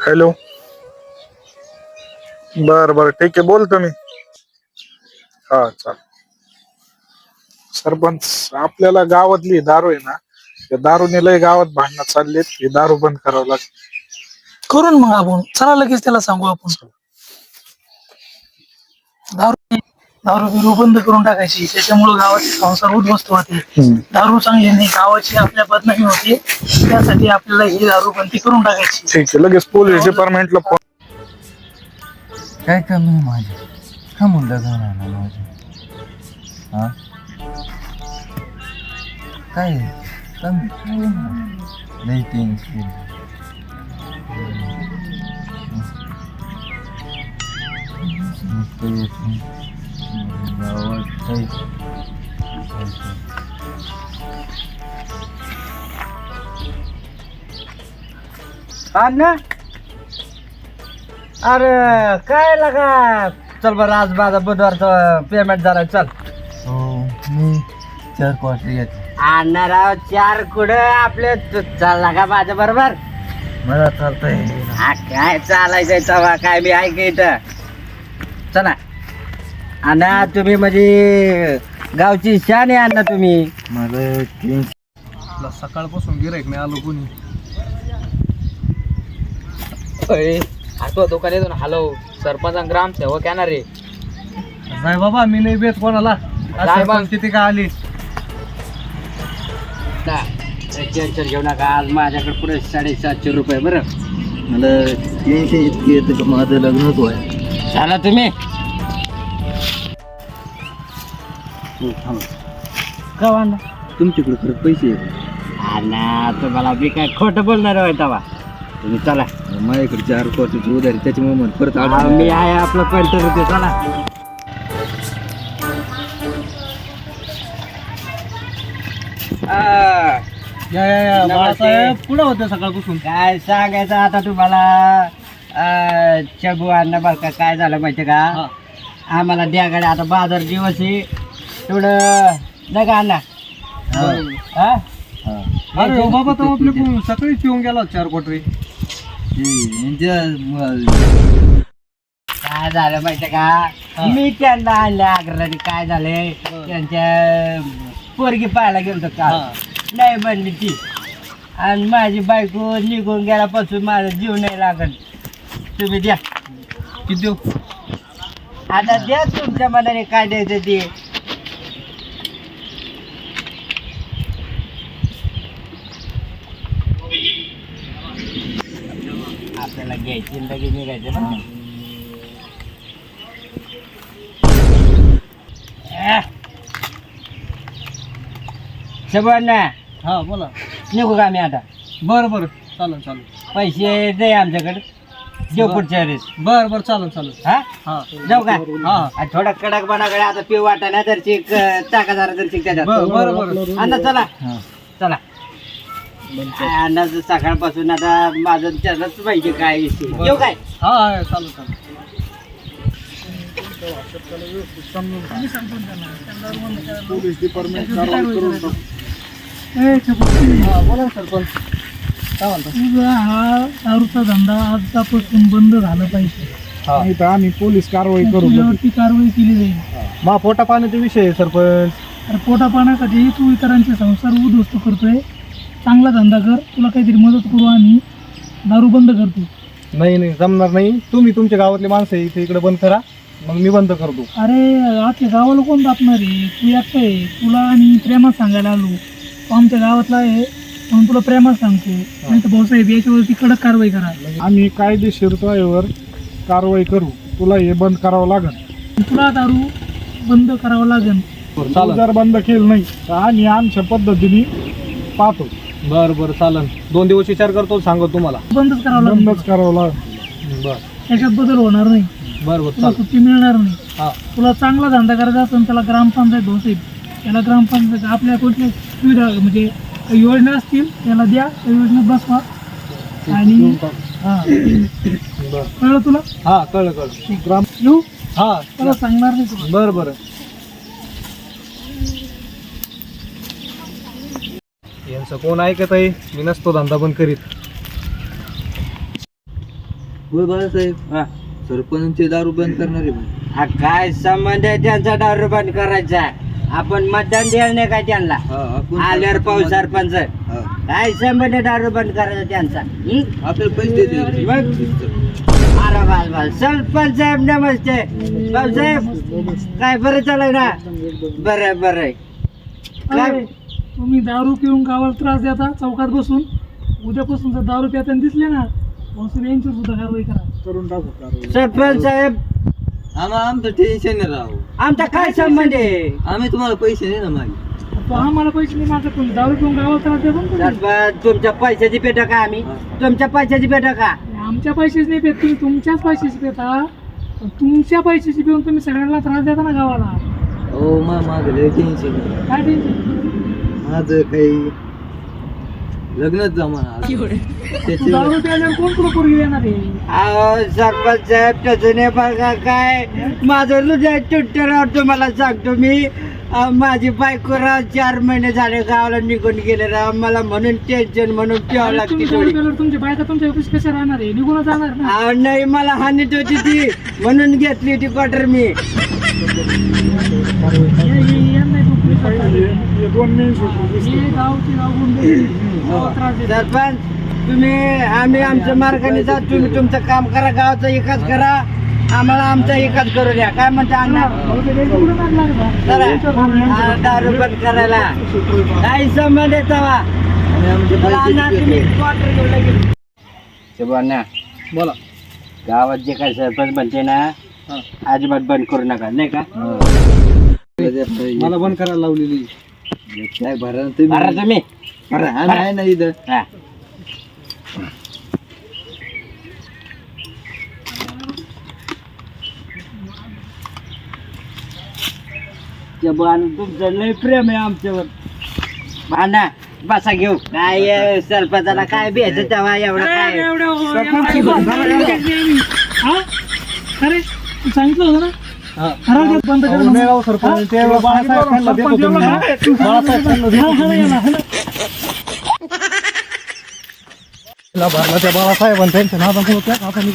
Hello. बर ठीक आहे, बोल तुम्ही. हा चाल. सरपंच, आपल्याला गावातली दारू आहे ना, त्या दारूने लय गावात भांडणं चाललेत. हे दारू बंद करावं लागेल. करून मग आपण चला लगेच त्याला सांगू आपण. दारू दारू बिरू बंद करून टाकायची, त्याच्यामुळे गावाचे संसार उद्ध्वस्त होते. दारू चांगली नाही, गावाची आपल्या बदनामी होते. त्यासाठी आपल्याला ही दारू बंदी करून टाकायची. ठीक आहे, लगेच पोलीस डिपार्टमेंटला फोन. काय कमी आहे माझे? का मुद्दा घेऊन आला माझे? हा काय कमी नाही टेन्शन. अण्णा, अरे काय लगा, चल बरं आज माझा बुधवारचा पेमेंट झाला. चल हो, मी 4 क्वार्टर घेतले. अण्णा राव, 4 कुठं आपले चालला का माझ्या बरोबर? मला चालता येईल. हा काय चालायचंय तेव्हा, काय मी ऐक इथं. चला अण्णा, तुम्ही म्हणजे गावची शान आहे अण्णा तुम्ही. मला टेन्शन. सकाळपासून गिराईक नाही आलो कोणी. तो दुकान येतो ना. हॅलो, सरपंच आणि ग्रामसेवक येणार रे. नाही बाबा, मी नाही बेत कोणाला. काय मग? किती का आली? टेन्शन घेऊ नका, आज माझ्याकडे पुढे 750 रुपये. बरं मला टेन्शन इतकी येतं का माझं लग्नच व्हाय. झाला तुम्ही का अण्णा? तुमच्याकडे खरं पैसे आहे अण्णा, तुम्हाला मी काय खोटं बोलणार आहे तेव्हा. तुम्ही चला, का? माझ्याकडे 4 क्वार्टरची उधारी, त्याच्यामुळे मला परत हा, आलं. मी आहे आपलं 50 रुपये. चला बाळासाहेब कुठं होते सकाळपासून? काय सांगायचं आता तुम्हाला. चबू अण्णा, बरं का काय झालं माहिती का, आम्हाला द्या गाड्या. आता बाजार दिवस आहे, थोडं नाही का अण्णा? हा? अरे हो बाबा, तो आपले सकाळीच येऊन गेला 4 क्वार्टर. काय झालं माहिती का, मी त्यांना आणलं आग्राने. काय झालंय, त्यांच्या पोरगी पाहायला गेलो का, नाही म्हणली ती. आणि माझी बायको निघून गेल्यापासून माझा जीव नाही लागत. तुम्ही द्या. किती देऊ? आता द्या तुमच्या मनाने काय द्यायचं ते. आपल्याला घ्यायची लगेच निघायचं ना. सबन, हा बोला. निघू का आम्ही आता? बरं चालेल. पैसे दे आमच्याकडे, देऊ पुढच्या वेळेस. बरं चालेल. हा, हा जाऊ का? हा. आणि थोडा कडक बनाकडे आता पिऊ वाटा ना, तर टाका जरा तर त्याच्यात. बरं. अण्णा चला. अण्णा सकाळपासून आता माझं त्यालाच पाहिजे काय विषय. येऊ काय? हा चालेल. पोलीस डिपार्टमेंट बोला सरपंच, काय म्हणता? तुझा हा दारूचा धंदा आजपासून बंद झाला पाहिजे. नाही तर आम्ही पोलीस कारवाई करू. तुझ्यावरती कारवाई केली जाईल. मा पोटा पाण्याचा विषय आहे सरपंच. अरे पोटा पाण्यासाठी तू इतरांचे संसार उद्ध्वस्त करतोय. चांगला धंदा कर, तुला काहीतरी मदत करू आम्ही. दारू बंद करतो. नाही जमणार नाही. तुम्ही तुमच्या गावातले माणसं आहे, इकडे बंद करा, मग मी बंद करतो. अरे आजच्या गावाला कोण दापणार आहे? तू एकटा आहे, तुला आणि प्रेमात सांगायला आलो. तू आमच्या गावातला आहे म्हणून तुला प्रेमात सांगतो. नाही तर भाऊसाहेब, याच्यावरती कडक कारवाई करा. आम्ही कायदेशीर तोवर कारवाई करू. तुला हे बंद करावं लागेल. तुला दारू बंद करावं लागेल. जर बंद केलं नाही तर आम्ही आमच्या पद्धतीने पाहतो. बरं चालेल. 2 दिवस विचार करतो, सांगतो तुम्हाला. बंदच करावं लागेल. बंदच करावं लागेल. बरं त्याच्यात बदल होणार नाही. तुला सुट्टी मिळणार नाही. हा. तुला चांगला धंदा करायचा असेल त्याला ग्रामपंचायत भाऊसाहेब, त्याला ग्रामपंचायत आपल्या कुठल्या सुविधा म्हणजे योजना असतील त्याला द्या, त्या योजनेत बसवा. आणि कळलं तुला? हा कळलं. ग्राम येऊ हा त्याला सांगणार नाही तुला. बरं. यांचं कोण ऐकत आहे? मी नसतो धंदा पण करीत. होय बाळासाहेब, हा. सरपंच दारू बंद करणार आहे म्हणे. हा, काय संबंध आहे त्यांचा दारू बंद करायचा? आपण मतदान द्यायला नाही काय त्यांना? हा, आपण आल्यावर पाहू सरपंच. हा. काय संबंध आहे दारू बंद करायचा त्यांचा? हं? आपल्याला पैसे देते. अरे बाल बाल, सरपंच साहेब नमस्ते. भाऊसाहेब काय बरं चालय ना? बरं बरं काय? अरे, तुम्ही दारू पिऊन गावाला त्रास देता चौकात बसून. उद्यापासून जर दारू पिताना दिसले ना, मग यांच्यावर सुद्धा कारवाई करा. करून टाकू कारवाई. सरपंच साहेब आमचं टेन्शन नाही राहू. आमचा काय संबंध आहे? आम्ही तुम्हाला पैसे नाही ना मागे. तो आम्हाला पैसे नाही मागत, तुम्ही दारू पिऊन गावाला त्रास देता ना तुम्ही. सरपंच तुमच्या पैशाची पेट का आम्ही? तुमच्या पैशाची पेट का? आमच्या पैसेच नाही पेत, तुम्ही तुमच्याच पैशाची पेता. पण तुमच्या पैशाची पिऊन तुम्ही सगळ्यांना त्रास देता ना गावाला. हो माझं लय टेन्शन आहे. काय टेन्शन? माझं काही लग्नच जमाना त्याचे दारू प्यायल्यावर कोण कुठं पोरगी देणार आहे? अहो सरपंच साहेब तसं नाही बघा. काय माझं हृदय तुटल्यावर तुम्हाला सांगतो मी. माझी बायको राव 4 महिने झाले गावाला निघून गेले राव. मला म्हणून टेन्शन म्हणून प्यावं तुम्ही लागते दारू थोडी. प्यायल्यावर तुमची बायका तुमच्या ऑफिस कशा राहणार आहे? निघून जाणार ना. अहो, नाही मला हानीत होती ती म्हणून घेतली होती क्वार्टर मी. यांना तुम्ही हे 2 महिने सुटले. हे गावची गाव गुंडे गावात त्रास देतात. सरपंच तुम्ही आम्ही आमच्या मार्गाने जात, तुम्ही तुमचं काम करा, गावाचा विकास करा, आम्हाला आमचा विकास करू द्या. काय म्हणता अण्णा? कुठं नाद लागला? चला दारू बंद करायला काही संबंध आहे तेव्हा. आणि आमचे चला अण्णा पैसे तुम्ही देते. क्वार्टर घेऊन लगेच. ते बोल ना, बोला. गावात जे काही सरपंच म्हणते ना अजिबात बंद करू नका नाही का? मला बंद करायला लावलेली. काय भरा ना तुम्ही. बरं तुम्ही भरा, आम्ही आहे ना इथं. हा. त्या बाण तुमचं लय प्रेम आहे आमच्यावर. भांडा बसा घेऊ. काय सरपंचाला काय भेटत तेव्हा एवढं काय? हा? अरे तू सांगितलं होतं ना घरात बंद अहो, करा. नाही राव सरपंच. ते बाळासाहेब खानला देतो तुम्ही. बाळासाहेब खानला देतो तुम्ही. भरला त्या बाळासाहेब आणि त्यांच्या नादामुळे त्या आता मी